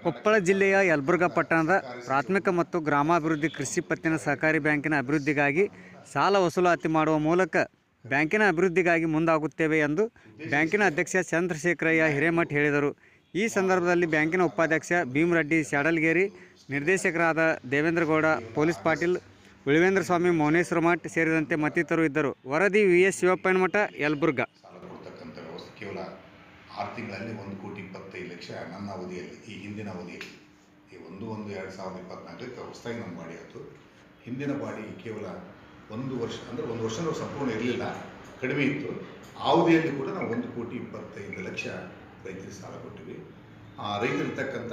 ಕೊಪ್ಪಳ ಜಿಲ್ಲೆಯ ಯಲಬುರ್ಗಾ ಪಟ್ಟಣದ ಪ್ರಾಥಮಿಕ ಮತ್ತು ಗ್ರಾಮಾಭಿವೃದ್ಧಿ ಕೃಷಿ ಪತ್ತಿನ ಸಹಕಾರಿ ಬ್ಯಾಂಕಿನ ಅಭಿವೃದ್ಧಿಗಾಗಿ ಸಾಲ ವಸೂಲಾತಿ ಮಾಡುವ ಮೂಲಕ ಬ್ಯಾಂಕಿನ ಅಭಿವೃದ್ಧಿಗಾಗಿ ಮುಂದಾಗುತ್ತೇವೆ ಎಂದು ಬ್ಯಾಂಕಿನ ಅಧ್ಯಕ್ಷ ಚಂದ್ರಶೇಖರಯ್ಯ ಹಿರೇಮಠ್ ಹೇಳಿದರು. ಈ ಸಂದರ್ಭದಲ್ಲಿ ಬ್ಯಾಂಕಿನ ಉಪಾಧ್ಯಕ್ಷ ಭೀಮರೆಡ್ಡಿ ಸ್ಯಾಡಲಗೇರಿ, ನಿರ್ದೇಶಕರಾದ ದೇವೇಂದ್ರಗೌಡ, ಪೊಲೀಸ್ ಪಾಟೀಲ್, ಉಳಿವೇಂದ್ರ ಸ್ವಾಮಿ, ಮೌನೇಶ್ವರ ಮಠ್ ಸೇರಿದಂತೆ ಮತ್ತಿತರರು ಇದ್ದರು. ವರದಿ ವಿ.ಎಸ್. ಶಿವಪ್ಪನಮಠ, ಯಲಬುರ್ಗಾ. ಕೇವಲ 6 ತಿಂಗಳಲ್ಲಿ 1,25,00,000 ನನ್ನ ಅವಧಿಯಲ್ಲಿ, ಈ ಹಿಂದಿನ ಅವಧಿಯಲ್ಲಿ, ಈ 1/1/2024 ಹೊಸದಾಗಿ ನಮ್ಮ ಬಾಡಿ ಆಯಿತು. ಹಿಂದಿನ ಬಾಡಿ ಕೇವಲ 1 ವರ್ಷ, ಅಂದರೆ 1 ವರ್ಷ ಸಂಪೂರ್ಣ ಇರಲಿಲ್ಲ, ಕಡಿಮೆ ಇತ್ತು. ಆ ಅವಧಿಯಲ್ಲಿ ಕೂಡ ನಾವು 1,25,00,000 ರೈತರಿಗೆ ಸಾಲ ಕೊಟ್ಟಿವಿ. ಆ ರೈತರಿರ್ತಕ್ಕಂಥ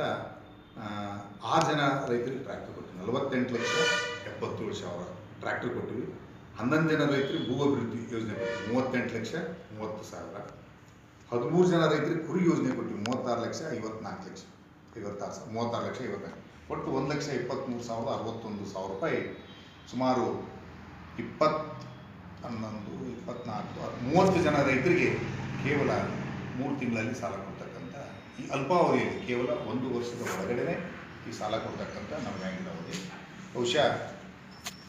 6 ಜನ ರೈತರಿಗೆ ಟ್ರ್ಯಾಕ್ಟರ್ ಕೊಟ್ಟಿವಿ. 48,77,000 ಟ್ರ್ಯಾಕ್ಟರ್ ಕೊಟ್ಟಿವಿ. 11 ಜನ ರೈತರಿಗೆ ಭೂ ಅಭಿವೃದ್ಧಿ ಯೋಜನೆ ಕೊಟ್ಟಿವಿ, 38,30,000. 13 ಜನ ರೈತರಿಗೆ ಕುರಿ ಯೋಜನೆ ಕೊಟ್ಟಿವಿ, 36,54,000. ಒಟ್ಟು 1,23,61,000 ರೂಪಾಯಿ. ಸುಮಾರು 30 ಜನ ರೈತರಿಗೆ ಕೇವಲ 3 ತಿಂಗಳಲ್ಲಿ ಸಾಲ ಕೊಡ್ತಕ್ಕಂಥ, ಈ ಅಲ್ಪಾವಧಿಯಲ್ಲಿ ಕೇವಲ 1 ವರ್ಷದ ಒಳಗಡೆ ಈ ಸಾಲ ಕೊಡ್ತಕ್ಕಂಥ ನಮ್ಮ ಬ್ಯಾಂಕಿನ ಅವಧಿ. ಬಹುಶಃ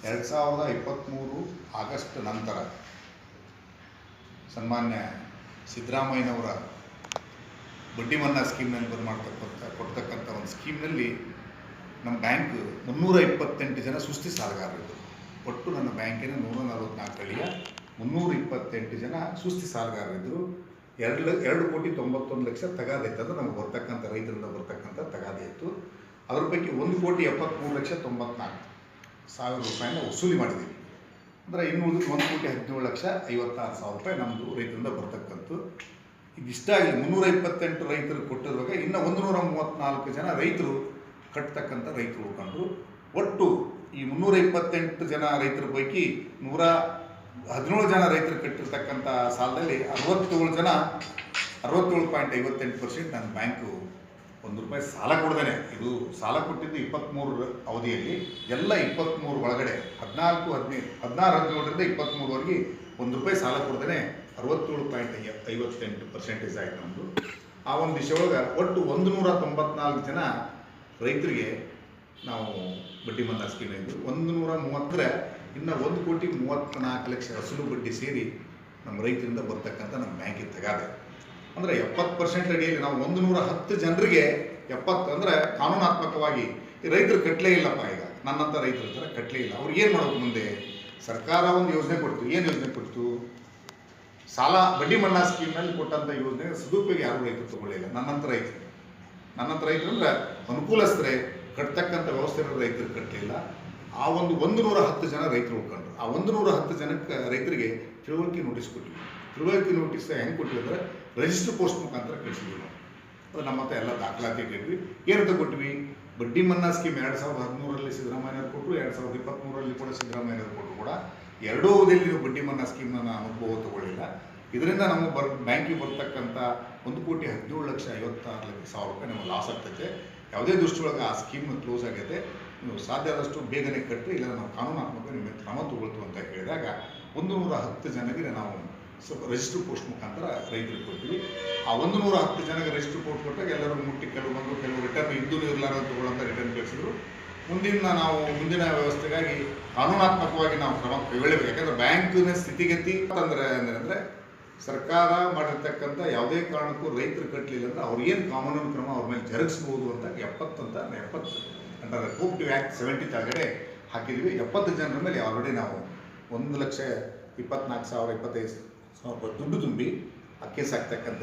2023 ಆಗಸ್ಟ್ ನಂತರ ಸನ್ಮಾನ್ಯ ಸಿದ್ದರಾಮಯ್ಯನವರ ಬಡ್ಡಿ ಮನ್ನಾ ಸ್ಕೀಮ್ನಲ್ಲಿ ಕೊಡ್ತಕ್ಕಂಥ ಒಂದು ಸ್ಕೀಮ್ನಲ್ಲಿ ನಮ್ಮ ಬ್ಯಾಂಕ್ 328 ಜನ ಸುಸ್ತಿ ಸಾಲಗಾರರಿದ್ದರು. ಒಟ್ಟು ನನ್ನ ಬ್ಯಾಂಕಿನ 144 ಹಳ್ಳಿಯ 328 ಜನ ಸುಸ್ತಿ ಸಾಲಗಾರರಿದ್ದರು. 2,91,00,000 ತಗಾದೆ ಇತ್ತು, ಅಂದರೆ ನಮಗೆ ಬರ್ತಕ್ಕಂಥ ರೈತರಿಂದ ಬರ್ತಕ್ಕಂಥ ತಗಾದೆ ಇತ್ತು. ಅದ್ರ ಪೈಕಿ 1,73,94,000 ರೂಪಾಯಿನ ವಸೂಲಿ ಮಾಡಿದ್ದೀವಿ. ಅಂದರೆ ಇನ್ನು 1,17,56,000 ರೂಪಾಯಿ ನಮ್ಮದು ರೈತರಿಂದ ಬರ್ತಕ್ಕಂಥ. ಇದಿಷ್ಟಾಗಲಿ 328 ರೈತರು ಕೊಟ್ಟಿರುವಾಗ ಇನ್ನು 134 ಜನ ರೈತರು ಕಟ್ತಕ್ಕಂಥ ರೈತರು ಉಳ್ಕೊಂಡ್ರು. ಒಟ್ಟು ಈ 328 ಜನ ರೈತರ ಪೈಕಿ 117 ಜನ ರೈತರು ಕಟ್ಟಿರ್ತಕ್ಕಂಥ ಸಾಲದಲ್ಲಿ 67.58% ನನ್ನ ಬ್ಯಾಂಕು ₹1 ಸಾಲ ಕೊಡ್ದೇನೆ, ಇದು ಸಾಲ ಕೊಟ್ಟಿದ್ದು 23 ಅವಧಿಯಲ್ಲಿ, ಎಲ್ಲ 23 ಒಳಗಡೆ 16-17ರಿಂದ 23ವರೆಗೆ ₹1 ಸಾಲ ಕೊಡ್ದೇನೆ 67.58% ಆಯಿತು ನಮ್ಮದು. ಆ ಒಂದು ದಿಶೆ ಒಳಗೆ ಒಟ್ಟು 194 ಜನ ರೈತರಿಗೆ ನಾವು ಬಡ್ಡಿ ಮನ್ನಾ ಸ್ಕೀಮ್ ಇದ್ದು 130 ಇನ್ನು 1,34,00,000 ಅಸಲು ಬಡ್ಡಿ ಸೇರಿ ನಮ್ಮ ರೈತರಿಂದ ಬರ್ತಕ್ಕಂಥ ನಮ್ಮ ಬ್ಯಾಂಕಿಗೆ ತಗಾದೆ. ಅಂದರೆ 70% ಅಡಿಯಲ್ಲಿ ನಾವು 110 ಜನರಿಗೆ 70, ಅಂದರೆ ಕಾನೂನಾತ್ಮಕವಾಗಿ ಈ ರೈತರು ಕಟ್ಟಲೇ ಇಲ್ಲಪ್ಪ. ಈಗ ನನ್ನಂಥ ರೈತರ ಥರ ಕಟ್ಟಲೇ ಇಲ್ಲ. ಅವ್ರಿಗೆ ಏನು ಮಾಡೋದು? ಮುಂದೆ ಸರ್ಕಾರ ಒಂದು ಯೋಜನೆ ಕೊಡ್ತು. ಏನು ಯೋಜನೆ ಕೊಡ್ತು? ಸಾಲ ಬಡ್ಡಿ ಮನ್ನಾ ಸ್ಕೀಮ್ನಲ್ಲಿ ಕೊಟ್ಟಂಥ ಯೋಜನೆ ಸದುಪಯೋಗ ಯಾರು ರೈತರು ತಗೊಳ್ಳಿಲ್ಲ. ನನ್ನಂಥ ರೈತರು ಅಂದರೆ ಅನುಕೂಲಸ್ಥರೇ ಕಟ್ತಕ್ಕಂಥ ವ್ಯವಸ್ಥೆ ರೈತರು ಕಟ್ಟಲಿಲ್ಲ. ಆ 110 ಜನ ರೈತರು ಉಳ್ಕೊಂಡ್ರು. ಆ 110 ಜನಕ್ಕೆ ರೈತರಿಗೆ ತಿಳುವಳಿಕೆ ನೋಟಿಸ್ ಕೊಟ್ಟಿವಿ. ತಿಳುವಳಿಕೆ ನೋಟಿಸ್ ಹೆಂಗೆ ಕೊಟ್ಟಿವಿ ಅಂದರೆ ರಿಜಿಸ್ಟರ್ ಪೋಸ್ಟ್ ಮುಖಾಂತರ ಕಳಿಸಿದ್ವಿ ನಾವು. ಅದು ನಮ್ಮ ಹತ್ರ ಎಲ್ಲ ದಾಖಲಾತಿ ಇಟ್ಟಿದ್ವಿ. ಏನಂತ ಕೊಟ್ಟಿವಿ? ಬಡ್ಡಿ ಮನ್ನಾ ಸ್ಕೀಮ್ 2013ರಲ್ಲಿ ಸಿದ್ದರಾಮಯ್ಯವ್ರು ಕೊಟ್ಟರು, 2023ರಲ್ಲಿ ಕೂಡ ಸಿದ್ದರಾಮಯ್ಯವ್ರು ಕೊಟ್ಟರು. ಕೂಡ ಎರಡೂ ಅವಧಿಯಲ್ಲಿ ಬಡ್ಡಿ ಮನ್ನಾ ಸ್ಕೀಮ್ನ ಅನುಭವ ತಗೊಳ್ಳಿಲ್ಲ. ಇದರಿಂದ ನಮ್ಮ ಬ್ಯಾಂಕಿಗೆ ಬರ್ತಕ್ಕಂಥ 1,17,56,000 ರೂಪಾಯಿ ನಮಗೆ ಲಾಸ್ ಆಗ್ತೈತೆ. ಯಾವುದೇ ದೃಷ್ಟಿಯೊಳಗೆ ಆ ಸ್ಕೀಮ್ ಕ್ಲೋಸ್ ಆಗೈತೆ. ನೀವು ಸಾಧ್ಯ ಆದಷ್ಟು ಬೇಗನೆ ಕಟ್ಟರಿ, ಇಲ್ಲ ನಾವು ಕಾನೂನಾತ್ಮಕ ನಿಮ್ಮ ಕ್ರಮ ತಗೊಳ್ತು ಅಂತ ಹೇಳಿದಾಗ 110 ಜನರಿಗೆ ನಾವು ಸ್ವಲ್ಪ ರಿಜಿಸ್ಟರ್ ಪೋಸ್ಟ್ ಮುಖಾಂತರ ರೈತರಿಗೆ ಕೊಡ್ತೀವಿ. ಆ 110 ಜನಕ್ಕೆ ರಿಜಿಸ್ಟರ್ ಪೋಸ್ಟ್ ಕೊಟ್ಟಾಗ ಎಲ್ಲರೂ ಮುಟ್ಟಿ ಕೆಲವು ರಿಟರ್ನ್ ಇದ್ದು ಇರಲಾರ ತಗೊಳ್ಳೋಂಥ ರಿಟರ್ನ್ ಕಳಿಸಿದ್ರು. ಮುಂದಿನ ವ್ಯವಸ್ಥೆಗಾಗಿ ಕಾನೂನಾತ್ಮಕವಾಗಿ ನಾವು ಕ್ರಮ ಕೈಗೊಳ್ಳಬೇಕು. ಯಾಕಂದರೆ ಬ್ಯಾಂಕಿನ ಸ್ಥಿತಿಗತಿ ಅಂದರೆ ಸರ್ಕಾರ ಮಾಡಿರ್ತಕ್ಕಂಥ ಯಾವುದೇ ಕಾರಣಕ್ಕೂ ರೈತರು ಕಟ್ಟಲಿಲ್ಲ ಅಂದರೆ ಅವ್ರಿಗೇನು ಕಾನೂನು ಕ್ರಮ ಅವ್ರ ಮೇಲೆ ಜರುಗಿಸ್ಬೋದು ಅಂತ 70 ಅಂಡರ್ ಕೋಆಪರೇಟಿವ್ ಆ್ಯಕ್ಟ್ 70 ಕೆಳಗಡೆ ಹಾಕಿದ್ವಿ. 70 ಜನರ ಮೇಲೆ ಆಲ್ರೆಡಿ ನಾವು 1,24,000 25,000 ರೂಪಾಯಿ ದುಡ್ಡು ತುಂಬಿ ಆ ಕೇಸ್ ಆಗ್ತಕ್ಕಂಥ